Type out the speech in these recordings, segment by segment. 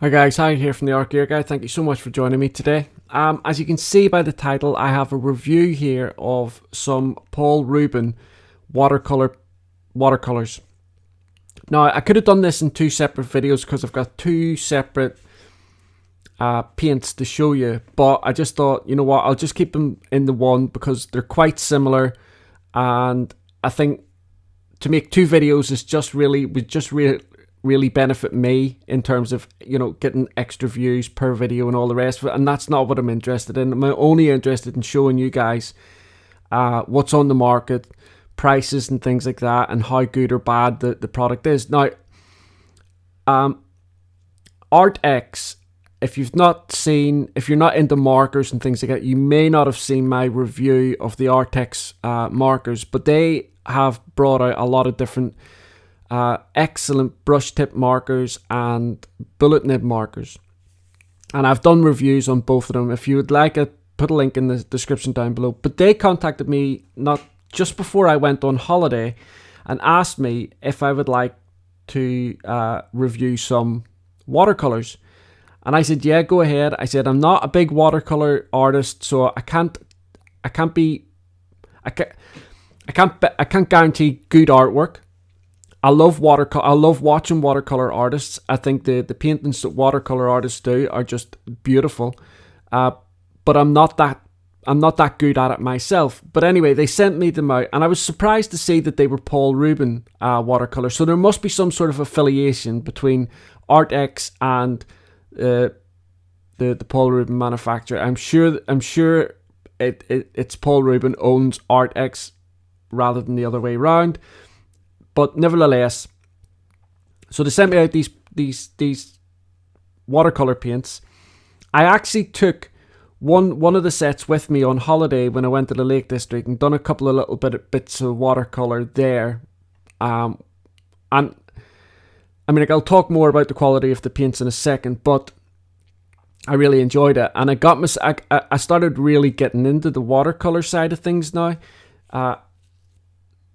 Hi guys, Harry here from the Arrtx guy. Thank you so much for joining me today. As you can see by the title, I have a review here of some Paul Ruben watercolors. Now, I could have done this in two separate videos because I've got two separate paints to show you, but I just thought, you know what, I'll just keep them in the one because they're quite similar, and I think to make two videos is really benefit me in terms of, you know, getting extra views per video and all the rest of it, and that's not what I'm interested in. I'm only interested in showing you guys what's on the market, prices and things like that, and how good or bad the product is. Now, Arrtx, if you're not into markers and things like that, you may not have seen my review of the Arrtx markers, but they have brought out a lot of different excellent brush tip markers and bullet nib markers, and I've done reviews on both of them. If you would like it, put a link in the description down below. But they contacted me not just before I went on holiday and asked me if I would like to review some watercolors, and I said, yeah, go ahead. I said, I'm not a big watercolor artist, so I can't guarantee good artwork. I love watching watercolor artists. I think the paintings that watercolor artists do are just beautiful. But I'm not that good at it myself. But anyway, they sent me them out, and I was surprised to see that they were Paul Ruben watercolors. So there must be some sort of affiliation between Arrtx and the Paul Ruben manufacturer. I'm sure it's Paul Ruben owns Arrtx rather than the other way around. But nevertheless, so they sent me out these watercolor paints. I actually took one of the sets with me on holiday when I went to the Lake District and done a couple of little bits of watercolor there. And I mean, like, I'll talk more about the quality of the paints in a second, but I really enjoyed it, and I started really getting into the watercolor side of things now.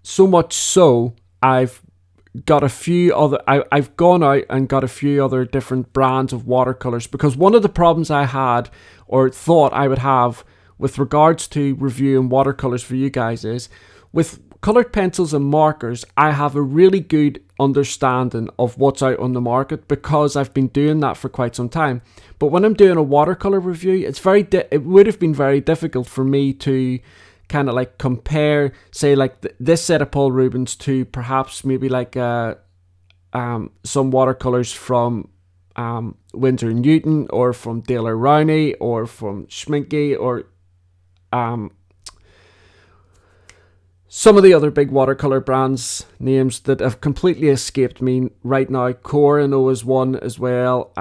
So much so, I've got a few other. I've gone out and got a few other different brands of watercolors, because one of the problems I had, or thought I would have, with regards to reviewing watercolors for you guys is, with colored pencils and markers, I have a really good understanding of what's out on the market because I've been doing that for quite some time. But when I'm doing a watercolor review, it would have been very difficult for me to kind of like compare, say, like this set of Paul Rubens to perhaps maybe like some watercolors from Winsor & Newton, or from Daler Rowney, or from Schmincke, or some of the other big watercolor brands names that have completely escaped me right now. Core, I know, is one as well.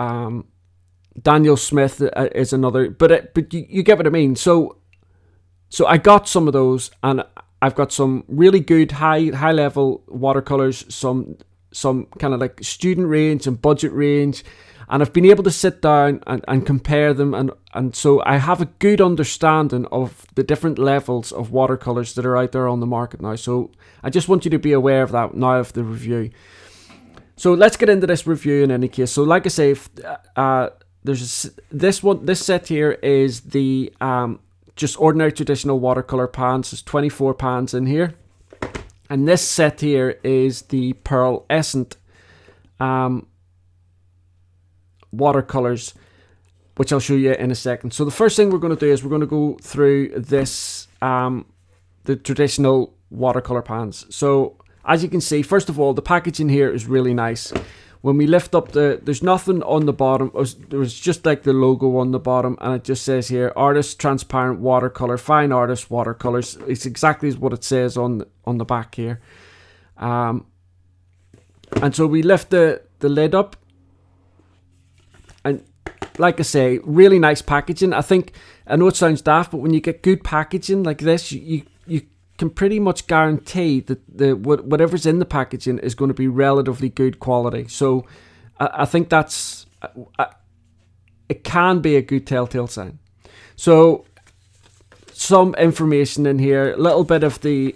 Daniel Smith is another, but you get what I mean. So I got some of those, and I've got some really good high level watercolors, some kind of like student range and budget range, and I've been able to sit down and compare them, and so I have a good understanding of the different levels of watercolors that are out there on the market now. So I just want you to be aware of that now of the review. So let's get into this review in any case. So like I say, this set here is the just ordinary traditional watercolor pans. There's 24 pans in here, and this set here is the Pearlescent watercolors, which I'll show you in a second. So the first thing we're going to do is we're going to go through this the traditional watercolor pans. So as you can see, first of all, the packaging here is really nice. When we lift up there's nothing on the bottom. There's just like the logo on the bottom, and it just says here, Artist Transparent Watercolor, Fine Artist Watercolors. It's exactly what it says on the back here. And so we lift the lid up, and like I say, really nice packaging. I know it sounds daft, but when you get good packaging like this, you can pretty much guarantee that whatever's in the packaging is going to be relatively good quality. So I think that's it can be a good telltale sign. So some information in here, a little bit of the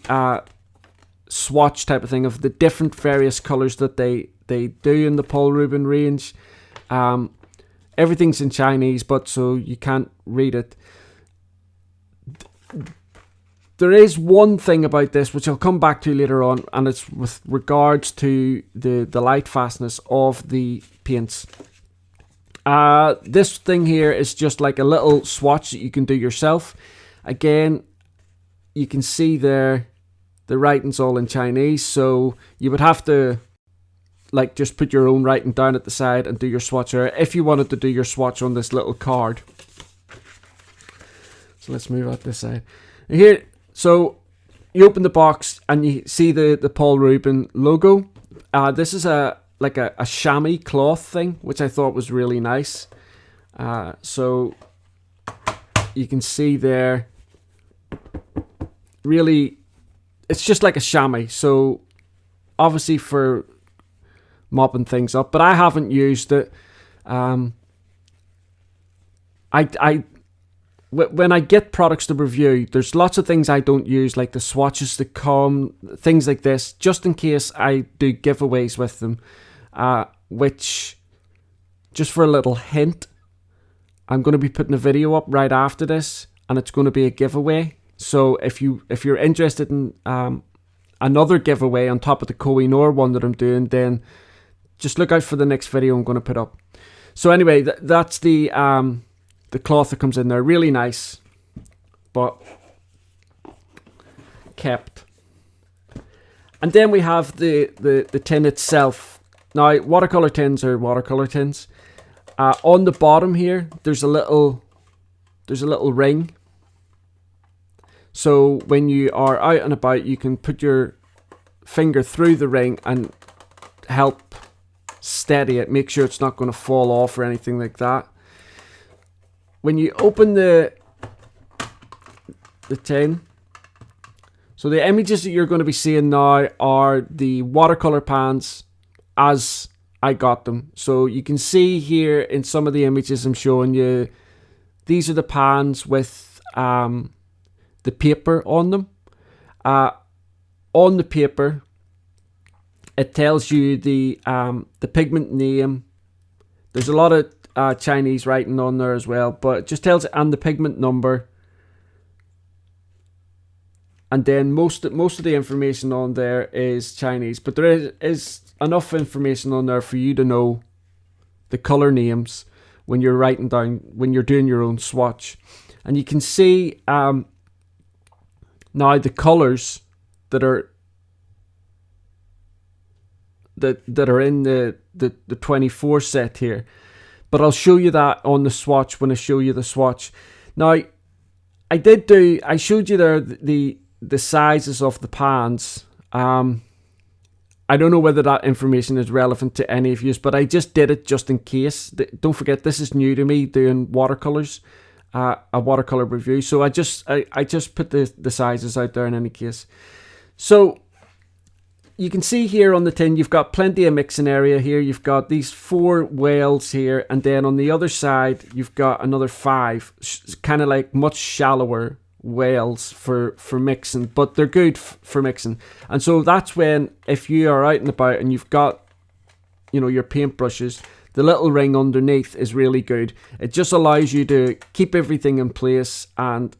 swatch type of thing of the different various colors that they do in the Paul Ruben range. everything's in Chinese, but so you can't read it. There is one thing about this which I'll come back to later on, and it's with regards to the light fastness of the paints. This thing here is just like a little swatch that you can do yourself. Again, you can see there the writing's all in Chinese, so you would have to like just put your own writing down at the side and do your swatch there if you wanted to do your swatch on this little card. So let's move out this side. And here, so you open the box and you see the Paul Ruben logo. This is like a chamois cloth thing, which I thought was really nice. So you can see there, really, it's just like a chamois. So obviously for mopping things up, but I haven't used it. When I get products to review, there's lots of things I don't use, like the swatches that come, things like this, just in case I do giveaways with them. Which, just for a little hint, I'm going to be putting a video up right after this, and it's going to be a giveaway. So if you're interested in another giveaway on top of the Koh-i-Noor one that I'm doing, then just look out for the next video I'm going to put up. So anyway, that's the cloth that comes in there. Really nice, but kept. And then we have the tin itself. Now, watercolor tins are watercolor tins. On the bottom here, there's a little ring. So when you are out and about, you can put your finger through the ring and help steady it. Make sure it's not going to fall off or anything like that. When you open the tin, so the images that you're going to be seeing now are the watercolor pans as I got them. So you can see here in some of the images I'm showing you, these are the pans with the paper on them. On the paper, it tells you the pigment name. There's a lot of Chinese writing on there as well, but it just tells it, and the pigment number. And then most of the information on there is Chinese, but there is enough information on there for you to know the color names when you're writing down, when you're doing your own swatch. And you can see now the colors that are in the 24 set here. But I'll show you that on the swatch when I show you the swatch. Now, I showed you there the sizes of the pans. I don't know whether that information is relevant to any of you, but I just did it just in case. Don't forget, this is new to me, doing watercolors, a watercolor review. So I just put the sizes out there in any case. So you can see here on the tin, you've got plenty of mixing area here. You've got these 4 wells here, and then on the other side, you've got another 5, kind of like much shallower wells for mixing, but they're good for mixing. And so that's when, if you are out and about and you've got, your paintbrushes, the little ring underneath is really good. It just allows you to keep everything in place and,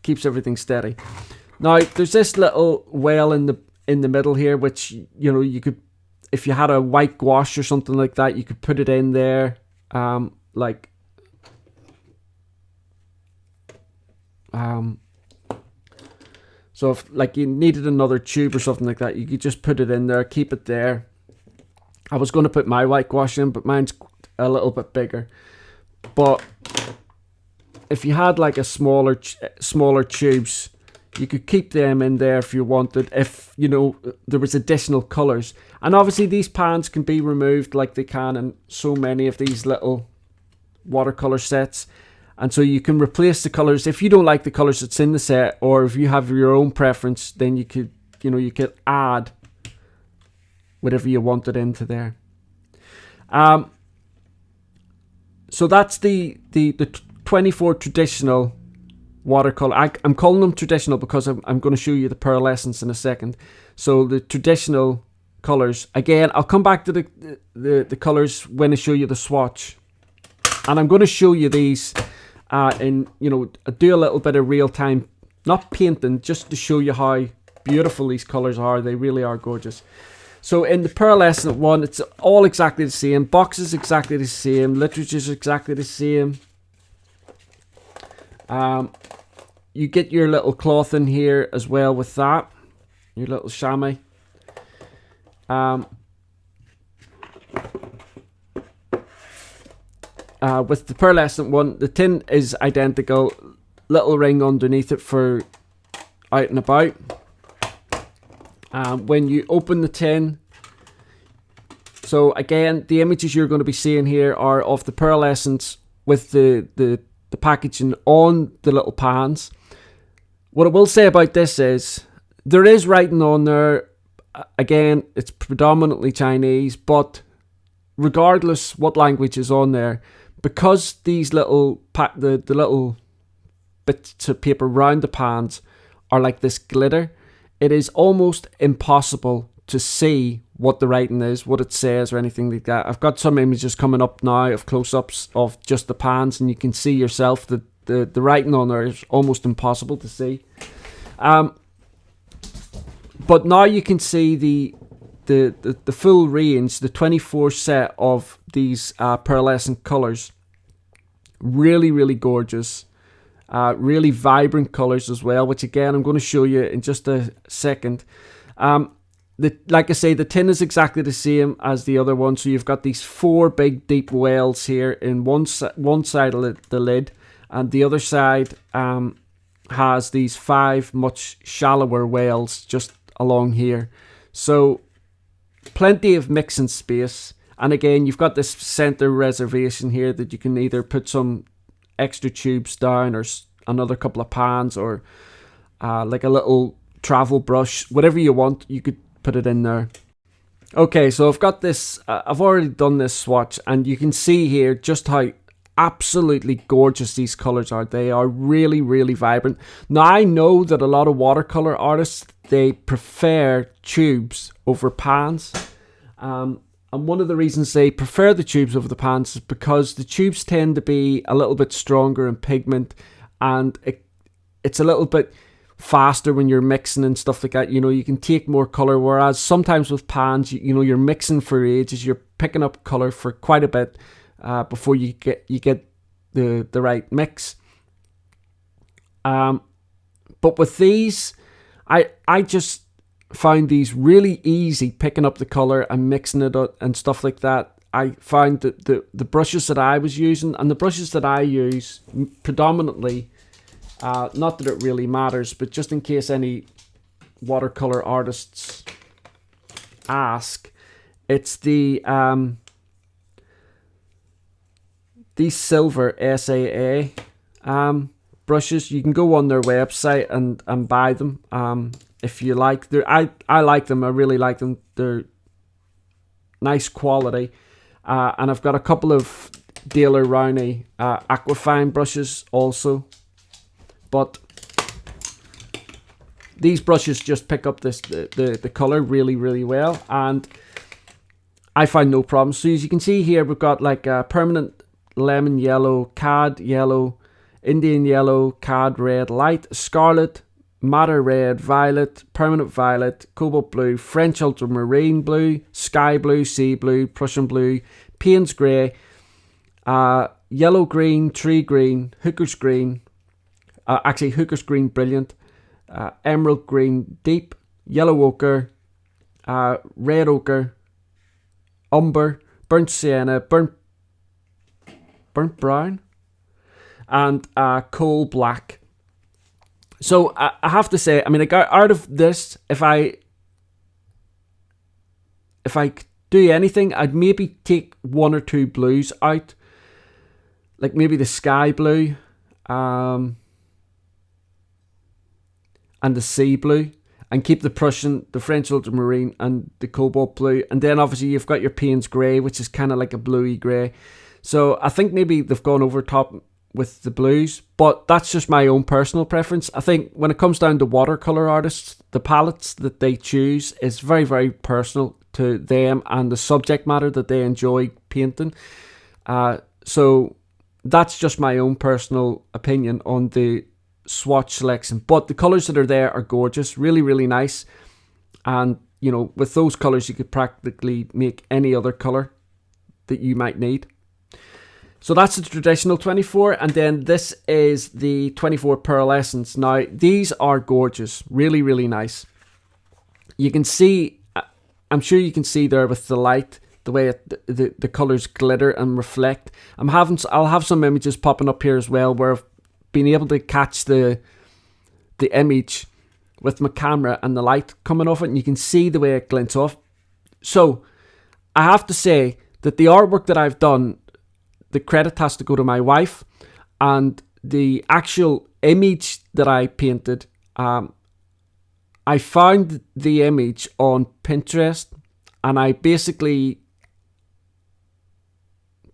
keeps everything steady. Now, there's this little well in the middle here, which, you could, if you had a white gouache or something like that, you could put it in there, so if you needed another tube or something like that, you could just put it in there, keep it there. I was going to put my white gouache in, but mine's a little bit bigger. But if you had like a smaller tubes, you could keep them in there if you wanted, if there was additional colors. And obviously these pans can be removed like they can in so many of these little watercolor sets. And so you can replace the colors. If you don't like the colors that's in the set, or if you have your own preference, then you could, you could add whatever you wanted into there. So that's the 24 traditional watercolor. I'm calling them traditional because I'm going to show you the pearlescence in a second. So the traditional colors. Again, I'll come back to the colors when I show you the swatch, and I'm going to show you these in, you know, do a little bit of real-time, not painting, just to show you how beautiful these colors are. They really are gorgeous. So in the Pearlescent one, it's all exactly the same. Boxes exactly the same. Literature's exactly the same. You get your little cloth in here as well with that. Your little chamois. With the Pearlescent one, the tin is identical. Little ring underneath it for out and about. When you open the tin, so again, the images you're going to be seeing here are of the Pearlescents with the packaging on the little pans. What I will say about this is there is writing on there. Again, it's predominantly Chinese, but regardless what language is on there, because these little the little bits of paper around the pans are like this glitter, it is almost impossible to see what the writing is, what it says, or anything like that. I've got some images coming up now of close-ups of just the pans, and you can see yourself that the writing on there is almost impossible to see. But now you can see the full range, the 24 set of these pearlescent colors. Really, really gorgeous. Really vibrant colors as well, which again I'm going to show you in just a second. Like I say, the tin is exactly the same as the other one. So you've got these 4 big deep wells here in one side of the lid, and the other side has these 5 much shallower wells just along here. So plenty of mixing space. And again, you've got this center reservation here that you can either put some extra tubes down, or another couple of pans, or like a little travel brush, whatever you want, you could put it in there. Okay, so I've got this, I've already done this swatch, and you can see here just how absolutely gorgeous these colors are. They are really, really vibrant. Now, I know that a lot of watercolor artists, they prefer tubes over pans. And one of the reasons they prefer the tubes over the pans is because the tubes tend to be a little bit stronger in pigment, and it's a little bit faster when you're mixing and stuff like that. You know, you can take more color, whereas sometimes with pans, you know, you're mixing for ages, you're picking up color for quite a bit before you get the right mix. But with these, I just found these really easy, picking up the color and mixing it up and stuff like that. I found that the brushes that I was using, and the brushes that I use predominantly, not that it really matters, but just in case any watercolor artists ask, it's these silver SAA brushes. You can go on their website and buy them if you like. I like them. I really like them. They're nice quality. And I've got a couple of Daler Rowney Aquafine brushes also. But these brushes just pick up the color really, really well, and I find no problem. So as you can see here, we've got like a permanent lemon yellow, cad yellow, Indian yellow, cad red, light scarlet, madder red, violet, permanent violet, cobalt blue, French ultramarine blue, sky blue, sea blue, Prussian blue, Payne's grey, yellow green, tree green, hooker's green, actually hooker's green brilliant, emerald green deep, yellow ochre, red ochre, umber, burnt sienna, burnt brown, and coal black. So I have to say, I mean, out of this, if I do anything, I'd maybe take 1 or 2 blues out, like maybe the sky blue, and the sea blue, and keep the Prussian, the French ultramarine, and the cobalt blue. And then obviously you've got your Payne's grey, which is kind of like a bluey grey. So I think maybe they've gone over top with the blues, but that's just my own personal preference. I think when it comes down to watercolor artists, the palettes that they choose is very, very personal to them and the subject matter that they enjoy painting. So that's just my own personal opinion on the swatch selection. But the colours that are there are gorgeous, really, really nice. And, you know, with those colours, you could practically make any other colour that you might need. So that's the traditional 24, and then this is the 24 Pearlescents. Now, these are gorgeous, really, really nice. You can see, I'm sure you can see there with the light, the way the colours glitter and reflect. I'll have some images popping up here as well where I've been able to catch the image with my camera and the light coming off it, and you can see the way it glints off. So, I have to say that the artwork that I've done, the credit has to go to my wife, and the actual image that I painted, I found the image on Pinterest, and I basically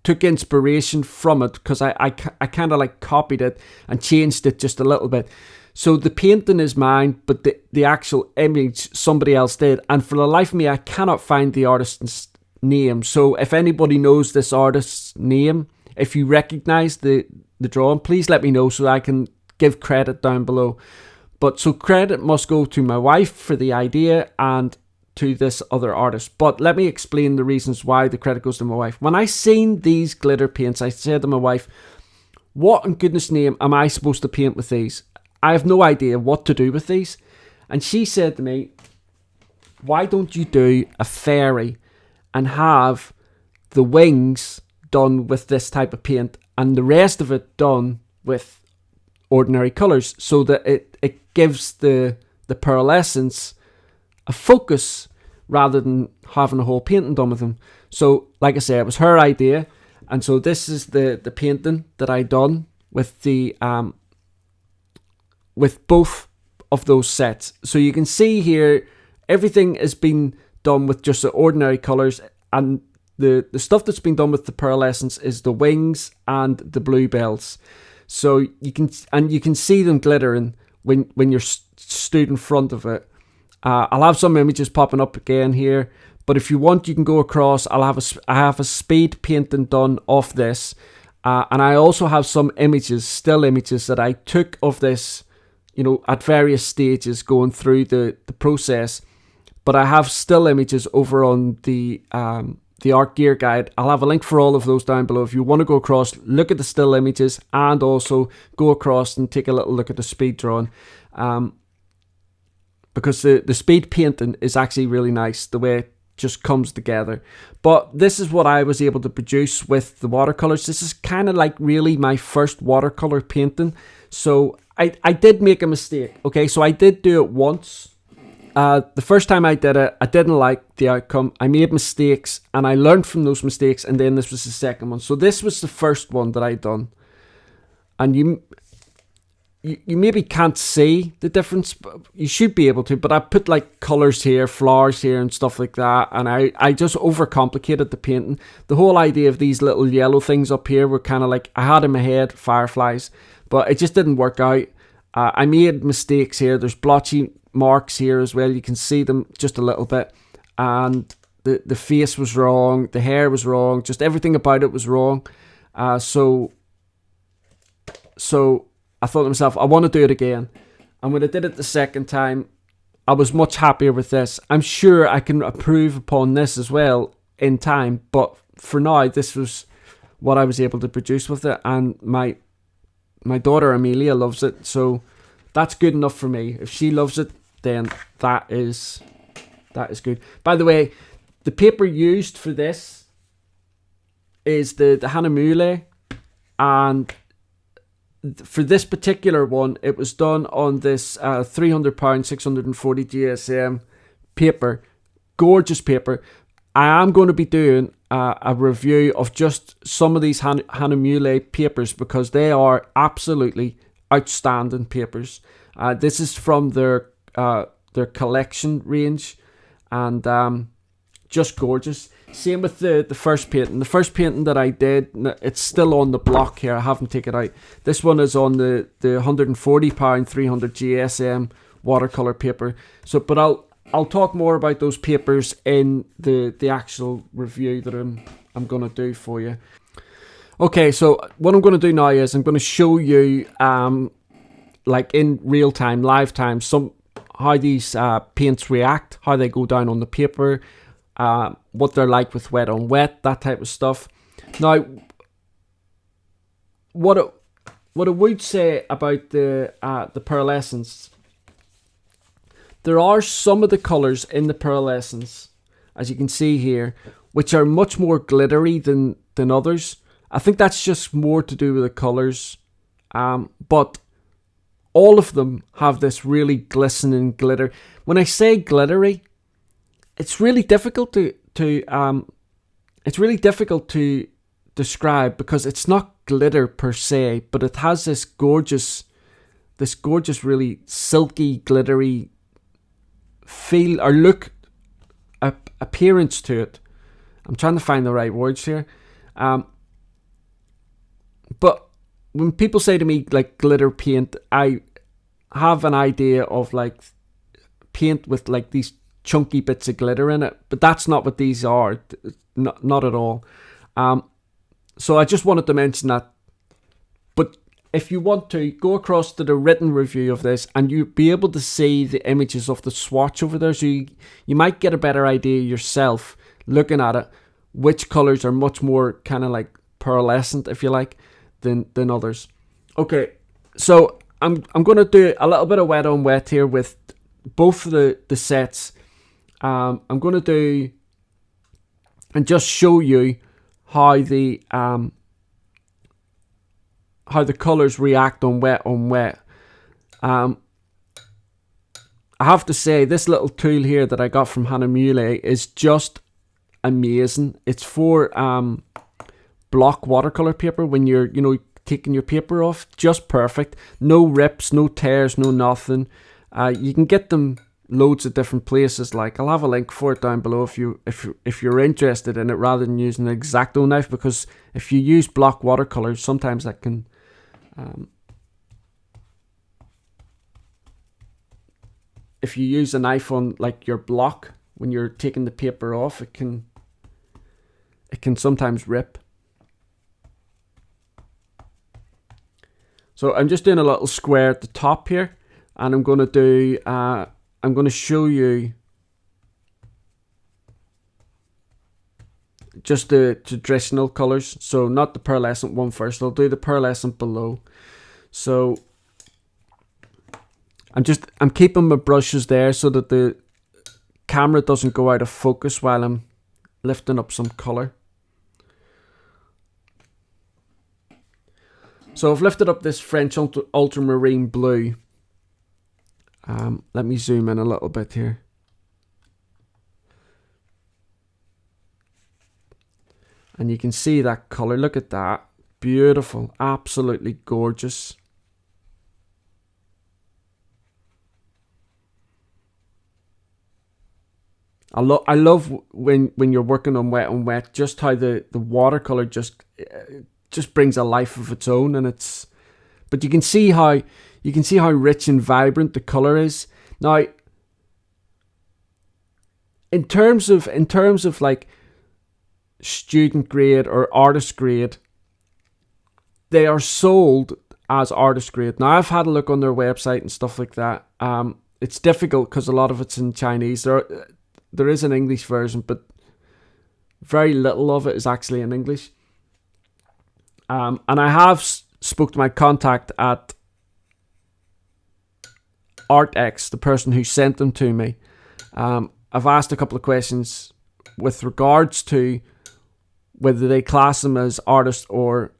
took inspiration from it because I kind of like copied it and changed it just a little bit. So the painting is mine, but the actual image somebody else did, and for the life of me, I cannot find the artist's name. So if anybody knows this artist's name, if you recognize the drawing, please let me know so I can give credit down below. But so credit must go to my wife for the idea and to this other artist. But let me explain the reasons why the credit goes to my wife. When I seen these glitter paints, I said to my wife, what in goodness name am I supposed to paint with these? I have no idea what to do with these. And she said to me, why don't you do a fairy and have the wings done with this type of paint and the rest of it done with ordinary colours, so that it gives the pearlescence a focus rather than having a whole painting done with them. So like I said, it was her idea, and so this is the painting that I done with the with both of those sets. So you can see here everything has been done with just the ordinary colours, and the stuff that's been done with the pearlescence is the wings and the bluebells. So you can see them glittering when you're stood in front of it. I'll have some images popping up again here, but if you want, you can go across. I have a speed painting done of this, and I also have some images, still images that I took of this, you know, at various stages going through the process. But I have still images over on the Art Gear Guide. I'll have a link for all of those down below if you want to go across, look at the still images, and also go across and take a little look at the speed drawing. Because the speed painting is actually really nice, the way it just comes together. But this is what I was able to produce with the watercolors. This is kind of like really my first watercolor painting. So I did make a mistake. Okay, so I did do it once. The first time I did it, I didn't like the outcome. I made mistakes, and I learned from those mistakes, and then this was the second one. So this was the first one that I done. And you maybe can't see the difference, but you should be able to. But I put like colours here, flowers here, and stuff like that, and I just overcomplicated the painting. The whole idea of these little yellow things up here were kind of like, I had in my head fireflies, but it just didn't work out. I made mistakes here. There's blotchy marks here as well. You can see them just a little bit, and the face was wrong, the hair was wrong, just everything about it was wrong. So I thought to myself, I want to do it again. And when I did it the second time, I was much happier with this. I'm sure I can improve upon this as well in time, but for now, this was what I was able to produce with it, and my daughter Amelia loves it, so that's good enough for me. If she loves it, then that is good. By the way, the paper used for this is the Hahnemühle, and for this particular one, it was done on this £300 640 GSM paper. Gorgeous paper. I am going to be doing a review of just some of these Hahnemühle papers because they are absolutely outstanding papers. This is from their collection range, and just gorgeous. Same with the first painting. The first painting that I did, it's still on the block here. I haven't taken it out. This one is on the £140 300 GSM watercolor paper. So, but I'll talk more about those papers in the actual review that I'm gonna do for you. Okay, so what I'm gonna do now is I'm gonna show you like in real time, live time, how these paints react, how they go down on the paper, what they're like with wet on wet, that type of stuff. Now, what I would say about the pearlescents, there are some of the colors in the pearlescents, as you can see here, which are much more glittery than others. I think that's just more to do with the colors, but all of them have this really glistening glitter. When I say glittery, it's really difficult to describe, because it's not glitter per se, but it has this gorgeous really silky, glittery feel or look, appearance to it. I'm trying to find the right words here. But when people say to me like glitter paint, I have an idea of like paint with like these chunky bits of glitter in it, but that's not what these are. Not at all. So I just wanted to mention that. But if you want to go across to the written review of this, and you'll be able to see the images of the swatch over there, so you might get a better idea yourself looking at it, which colors are much more kind of like pearlescent, if you like, than others. Okay, so I'm going to do a little bit of wet on wet here with both of the sets. I'm going to do and just show you how the colors react on wet on wet. I have to say, this little tool here that I got from Hahnemühle is just amazing. It's for block watercolor paper when you're taking your paper off. Just perfect. No rips, no tears, no nothing. You can get them loads of different places. Like, I'll have a link for it down below if you're interested in it, rather than using an X-Acto knife, because if you use block watercolors, sometimes that can if you use a knife on like your block when you're taking the paper off, it can sometimes rip. So I'm just doing a little square at the top here, and I'm going to show you just the traditional colors. So not the pearlescent one first. I'll do the pearlescent below. So I'm keeping my brushes there so that the camera doesn't go out of focus while I'm lifting up some color. So I've lifted up this French ultramarine blue. Let me zoom in a little bit here. And you can see that color. Look at that. Beautiful. Absolutely gorgeous. I love when you're working on wet, just how the watercolor just brings a life of its own, and but you can see how rich and vibrant the color is. Now, in terms of like student grade or artist grade, they are sold as artist grade. Now, I've had a look on their website and stuff like that. It's difficult because a lot of it's in Chinese. There is an English version, but very little of it is actually in English. And I have spoke to my contact at Arrtx, the person who sent them to me. I've asked a couple of questions with regards to whether they class them as artist or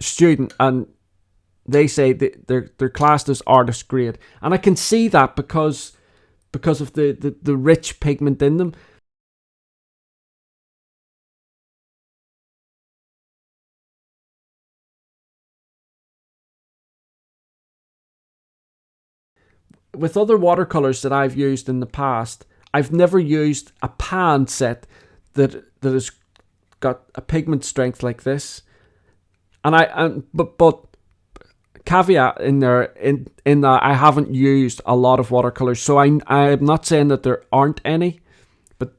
student, and they say that they're classed as artist grade, and I can see that because of the rich pigment in them. With other watercolors that I've used in the past, I've never used a pan set that has got a pigment strength like this. But caveat in there in that I haven't used a lot of watercolors, so I'm not saying that there aren't any, but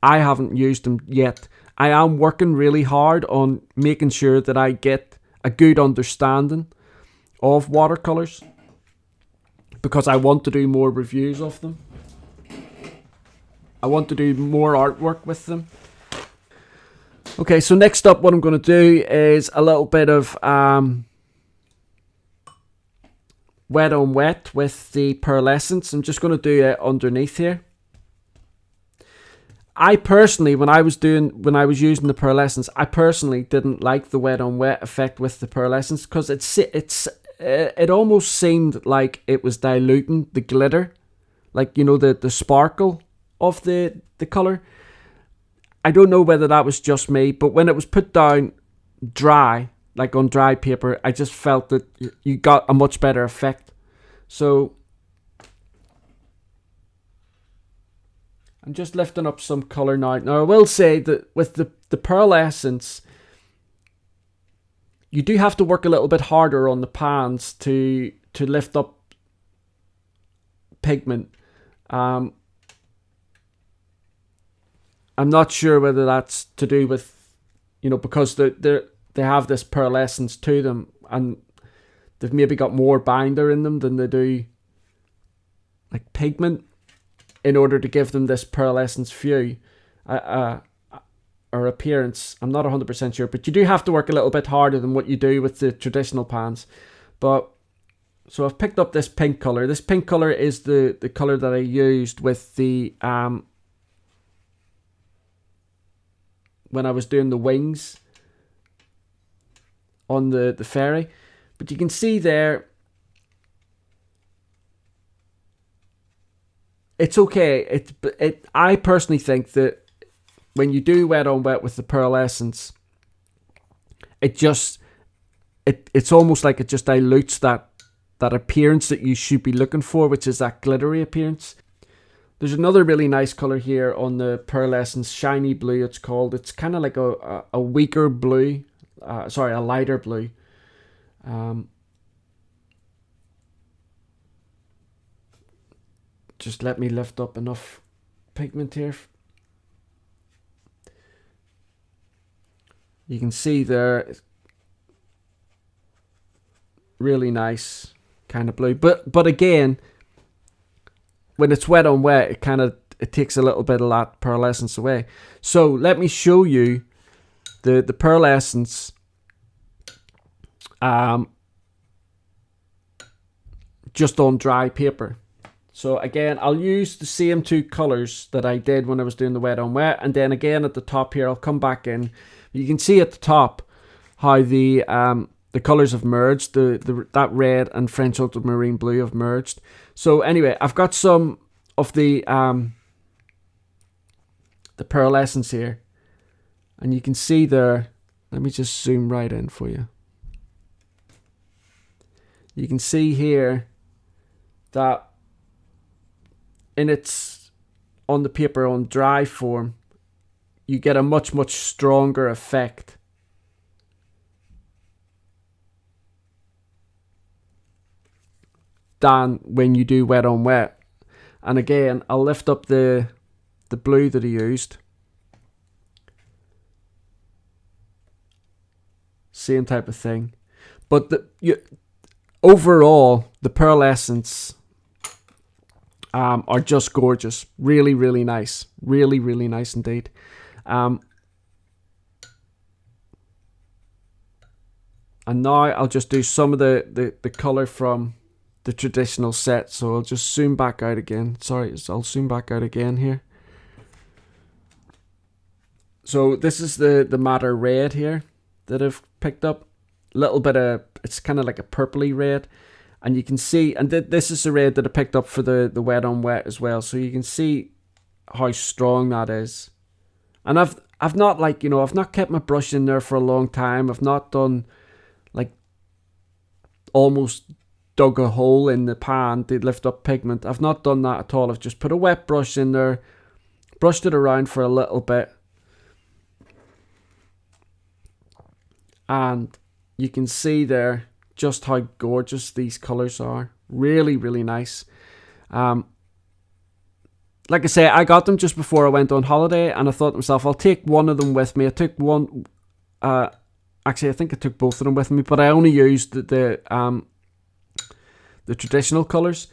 I haven't used them yet. I am working really hard on making sure that I get a good understanding of watercolors, because I want to do more reviews of them. I want to do more artwork with them. Okay, so next up, what I'm going to do is a little bit of wet on wet with the Pearlescents. I'm just going to do it underneath here. I personally, when I was using the Pearlescents, I personally didn't like the wet on wet effect with the Pearlescents, because it almost seemed like it was diluting the glitter, like, you know, the sparkle of the color. I don't know whether that was just me, but when it was put down dry, like on dry paper, I just felt that you got a much better effect. So I'm just lifting up some color now. Now I will say that with the Pearlescents, you do have to work a little bit harder on the pans to lift up pigment. I'm not sure whether that's to do with, you know, because they have this pearlescence to them, and they've maybe got more binder in them than they do like pigment, in order to give them this pearlescence hue or appearance. I'm not 100% sure, but you do have to work a little bit harder than what you do with the traditional pans. But so I've picked up this pink color. This pink color is the color that I used with the when I was doing the wings on the fairy. But you can see there, it's okay. I personally think that when you do wet on wet with the Pearlescents, it's almost like it just dilutes that appearance that you should be looking for, which is that glittery appearance. There's another really nice color here on the Pearlescence, shiny blue it's called. It's kind of like a weaker blue, a lighter blue. Just let me lift up enough pigment here. You can see there, really nice kind of blue. But again, when it's wet on wet, it takes a little bit of that pearlescence away. So let me show you the pearlescence just on dry paper. So again, I'll use the same two colors that I did when I was doing the wet on wet, and then again at the top here, I'll come back in. You can see at the top how the colors have merged. That red and French ultramarine blue have merged. So anyway, I've got some of the pearlescence here, and you can see there. Let me just zoom right in for you. You can see here that on the paper on dry form, you get a much stronger effect than when you do wet on wet. And again, I'll lift up the blue that I used. Same type of thing. But overall, the pearlescence are just gorgeous. Really, really nice. Really, really nice indeed. And now I'll just do some of the colour from the traditional set. So I'll just zoom back out again. Sorry, I'll zoom back out again here. So this is the madder red here that I've picked up. A little bit of, it's kind of like a purpley red. And you can see, and this is the red that I picked up for the wet on wet as well. So you can see how strong that is. And I've not I've not kept my brush in there for a long time. I've not done almost dug a hole in the pan to lift up pigment. I've not done that at all. I've just put a wet brush in there, brushed it around for a little bit. And you can see there just how gorgeous these colors are. Really, really nice. Like I say, I got them just before I went on holiday, and I thought to myself, I'll take one of them with me. I took one. Actually, I think I took both of them with me, but I only used the traditional colors.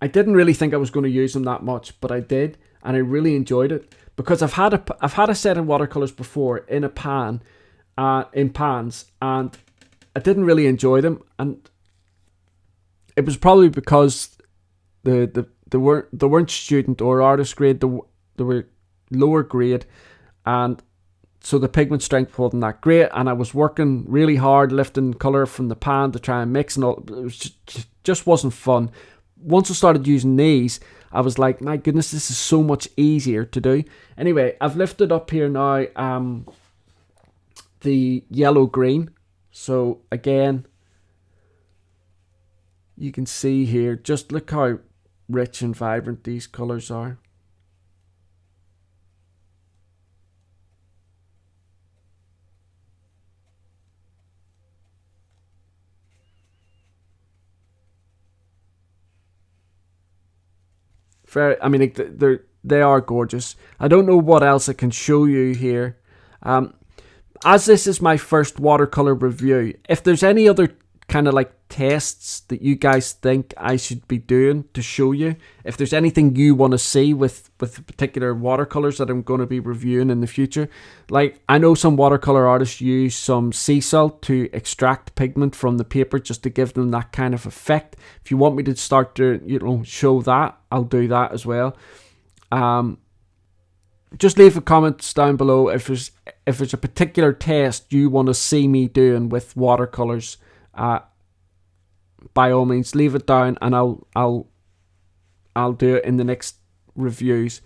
I didn't really think I was going to use them that much, but I did, and I really enjoyed it because I've had a set of watercolors before in a pan, in pans, and I didn't really enjoy them, and it was probably because they weren't student or artist grade. They were lower grade, and so the pigment strength wasn't that great. And I was working really hard lifting color from the pan to try and mix, and all. It was just wasn't fun. Once I started using these, I was like, my goodness, this is so much easier to do. Anyway, I've lifted up here now the yellow green. So again, you can see here, just look how rich and vibrant these colors are. I mean, they are gorgeous. I don't know what else I can show you here. As this is my first watercolor review, if there's any other kind of like tests that you guys think I should be doing to show you, if there's anything you want to see with particular watercolors that I'm going to be reviewing in the future, like I know some watercolor artists use some sea salt to extract pigment from the paper just to give them that kind of effect. If you want me to start to show that, I'll do that as well. Just leave a comment down below if there's a particular test you want to see me doing with watercolors. By all means, leave it down, and I'll do it in the next reviews.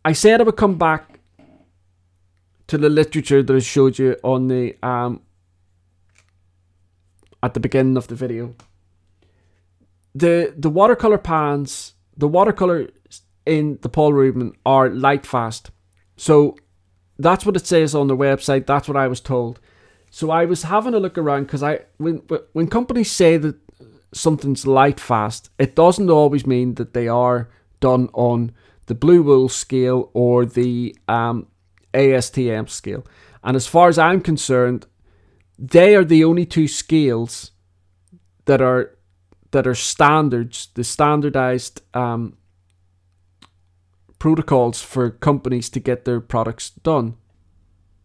I said I would come back to the literature that I showed you on the at the beginning of the video. The watercolor pans, the watercolors in the Paul Ruben are Lightfast. So that's what it says on the website. That's what I was told. So I was having a look around because when companies say that something's Lightfast, it doesn't always mean that they are done on the blue wool scale or the ASTM scale. And as far as I'm concerned, they are the only two scales that are standards, the standardized protocols for companies to get their products done.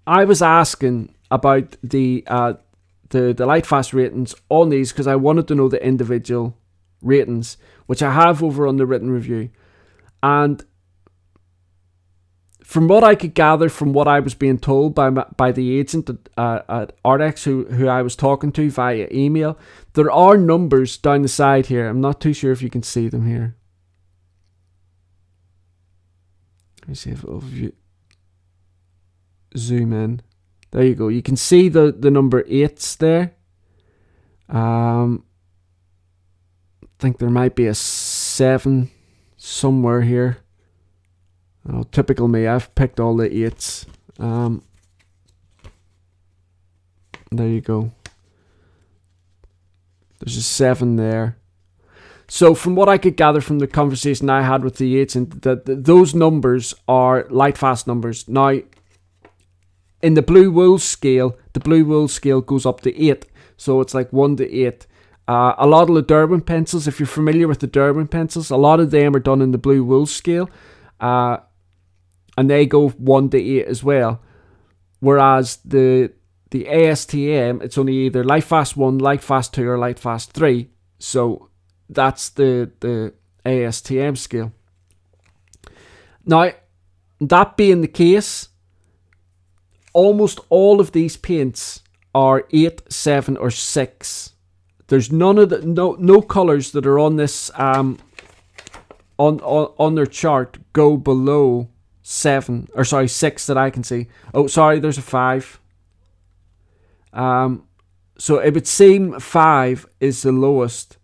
I was asking about the Lightfast ratings on these because I wanted to know the individual ratings, which I have over on the written review. And from what I could gather from what I was being told by the agent at Arrtx who I was talking to via email, there are numbers down the side here. I'm not too sure if you can see them here. Let me see if you zoom in. There you go. You can see the number 8s there. I think there might be a 7 somewhere here. Oh, typical me. I've picked all the 8s. There you go. There's a 7 there. So from what I could gather from the conversation I had with the agent, that those numbers are Lightfast numbers. Now, in the blue wool scale, goes up to 8. So it's like 1 to 8. A lot of the Durbin pencils, if you're familiar with the Durbin pencils, a lot of them are done in the blue wool scale. And they go 1 to 8 as well. Whereas the ASTM, it's only either Lightfast 1, Lightfast 2, or Lightfast 3. So that's the ASTM scale. Now, that being the case, almost all of these paints are 8, 7, or 6. There's none of the no colors that are on this on their chart go below 7 or 6 that I can see. Oh, sorry, there's a 5. So it would seem 5 is the lowest.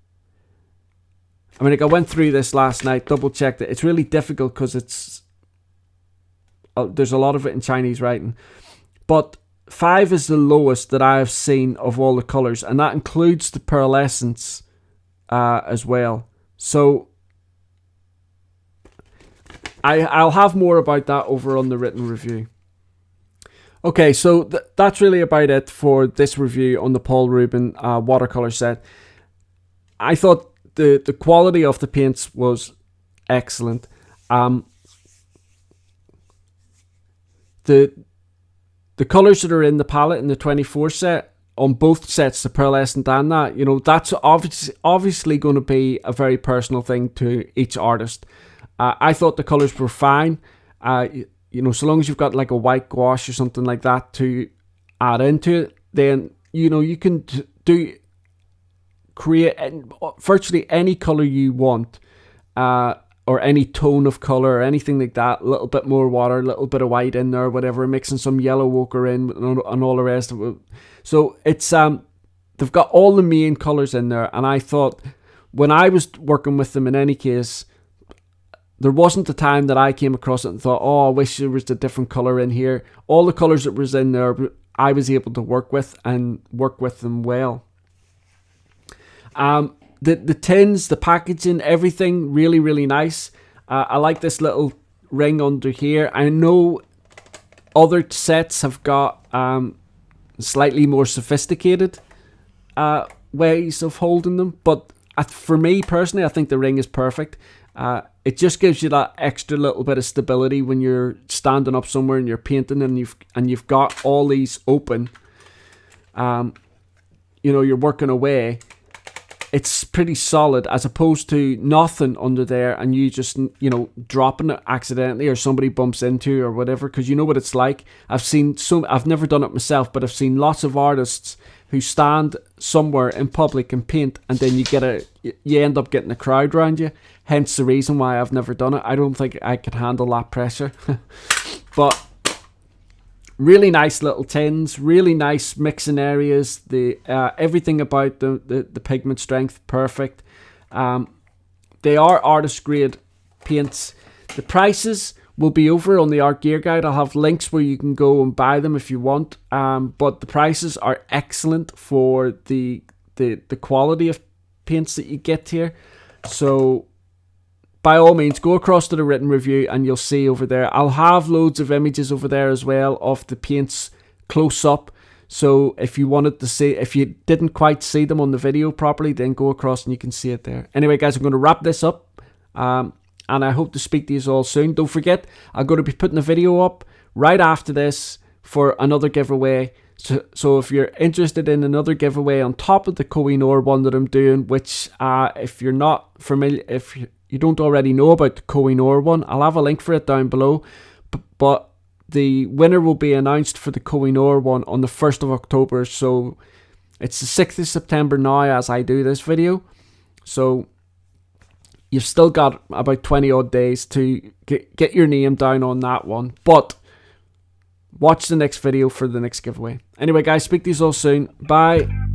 I mean, like I went through this last night, double checked it. It's really difficult because there's a lot of it in Chinese writing. But 5 is the lowest that I have seen of all the colors, and that includes the pearlescence as well. So I'll have more about that over on the written review. Okay, so that's really about it for this review on the Paul Ruben watercolor set. I thought the quality of the paints was excellent. The colors that are in the palette in the 24 set, on both sets, the pearlescent and that, you know, that's obviously going to be a very personal thing to each artist. I thought the colors were fine. You know, so long as you've got like a white gouache or something like that to add into it, then, you know, you can create virtually any color you want, or any tone of color or anything like that. A little bit more water, a little bit of white in there, whatever, mixing some yellow ochre in and all the rest of it. So it's they've got all the main colors in there, and I thought when I was working with them, in any case, there wasn't a time that I came across it and thought, oh, I wish there was a different color in here. All the colors that was in there, I was able to work with, and work with them well. The tins, the packaging, everything really, really nice. I like this little ring under here. I know other sets have got slightly more sophisticated ways of holding them, but for me personally, I think the ring is perfect. It just gives you that extra little bit of stability when you're standing up somewhere and you're painting, and you've got all these open. You know, you're working away. It's pretty solid, as opposed to nothing under there and you just, you know, dropping it accidentally, or somebody bumps into you or whatever, because you know what it's like. I've never done it myself, but I've seen lots of artists who stand somewhere in public and paint, and then you end up getting a crowd around you. Hence the reason why I've never done it. I don't think I could handle that pressure. But really nice little tins, really nice mixing areas. The everything about the pigment strength, perfect. They are artist grade paints. The prices will be over on the Art Gear Guide. I'll have links where you can go and buy them if you want. But the prices are excellent for the quality of paints that you get here. So by all means, go across to the written review and you'll see over there. I'll have loads of images over there as well of the paints close up. So if you wanted to see, if you didn't quite see them on the video properly, then go across and you can see it there. Anyway, guys, I'm going to wrap this up. And I hope to speak to you all soon. Don't forget, I'm going to be putting a video up right after this for another giveaway. So if you're interested in another giveaway on top of the Koh-i-Noor one that I'm doing, which if you're not familiar, if you don't already know about the Koh-i-Noor one, I'll have a link for it down below. But the winner will be announced for the Koh-i-Noor one on the 1st of October. So it's the 6th of September now as I do this video. So you've still got about 20 odd days to get your name down on that one. But watch the next video for the next giveaway. Anyway, guys, speak to you all soon. Bye.